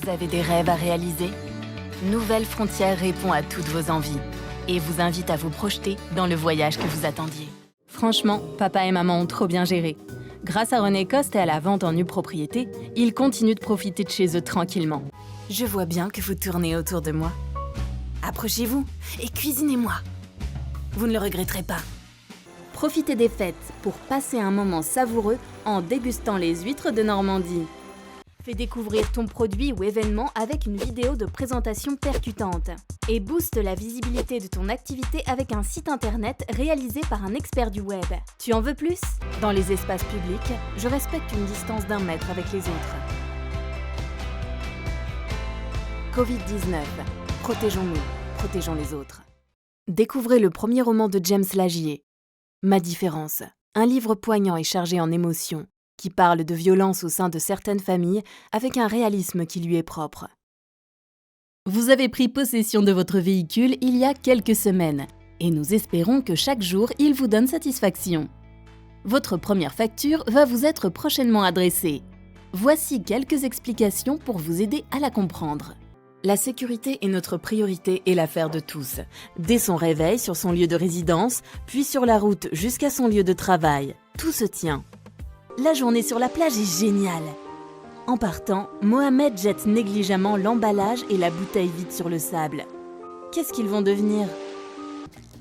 Vous avez des rêves à réaliser? Nouvelle Frontière répond à toutes vos envies et vous invite à vous projeter dans le voyage que vous attendiez. Franchement, papa et maman ont trop bien géré. Grâce à René Coste et à la vente en nue propriété, ils continuent de profiter de chez eux tranquillement. Je vois bien que vous tournez autour de moi. Approchez-vous et cuisinez-moi. Vous ne le regretterez pas. Profitez des fêtes pour passer un moment savoureux en dégustant les huîtres de Normandie. Fais découvrir ton produit ou événement avec une vidéo de présentation percutante. Et booste la visibilité de ton activité avec un site internet réalisé par un expert du web. Tu en veux plus? Dans les espaces publics, je respecte une distance d'1 mètre avec les autres. Covid-19. Protégeons-nous, protégeons les autres. Découvrez le premier roman de James Lagier, Ma différence. Un livre poignant et chargé en émotions, qui parle de violence au sein de certaines familles avec un réalisme qui lui est propre. Vous avez pris possession de votre véhicule il y a quelques semaines et nous espérons que chaque jour, il vous donne satisfaction. Votre première facture va vous être prochainement adressée. Voici quelques explications pour vous aider à la comprendre. La sécurité est notre priorité et l'affaire de tous. Dès son réveil sur son lieu de résidence, puis sur la route jusqu'à son lieu de travail, tout se tient. La journée sur la plage est géniale. En partant, Mohamed jette négligemment l'emballage et la bouteille vide sur le sable. Qu'est-ce qu'ils vont devenir?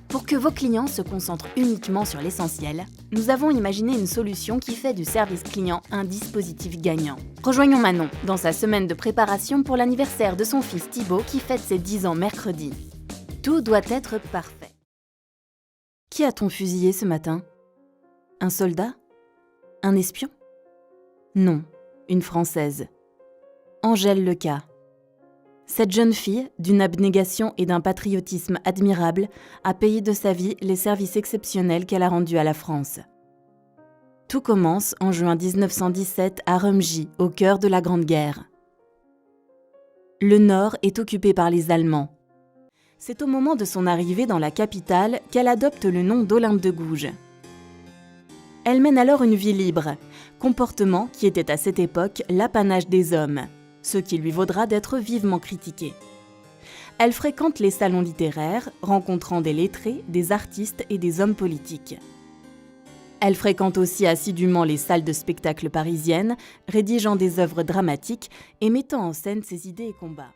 Pour que vos clients se concentrent uniquement sur l'essentiel, nous avons imaginé une solution qui fait du service client un dispositif gagnant. Rejoignons Manon dans sa semaine de préparation pour l'anniversaire de son fils Thibaut qui fête ses 10 ans mercredi. Tout doit être parfait. Qui a-t-on fusillé ce matin? Un soldat? Un espion? Non, une Française. Angèle Lecas. Cette jeune fille, d'une abnégation et d'un patriotisme admirable, a payé de sa vie les services exceptionnels qu'elle a rendus à la France. Tout commence en juin 1917 à Rumgy, au cœur de la Grande Guerre. Le Nord est occupé par les Allemands. C'est au moment de son arrivée dans la capitale qu'elle adopte le nom d'Olympe de Gouges. Elle mène alors une vie libre, comportement qui était à cette époque l'apanage des hommes, ce qui lui vaudra d'être vivement critiquée. Elle fréquente les salons littéraires, rencontrant des lettrés, des artistes et des hommes politiques. Elle fréquente aussi assidûment les salles de spectacle parisiennes, rédigeant des œuvres dramatiques et mettant en scène ses idées et combats.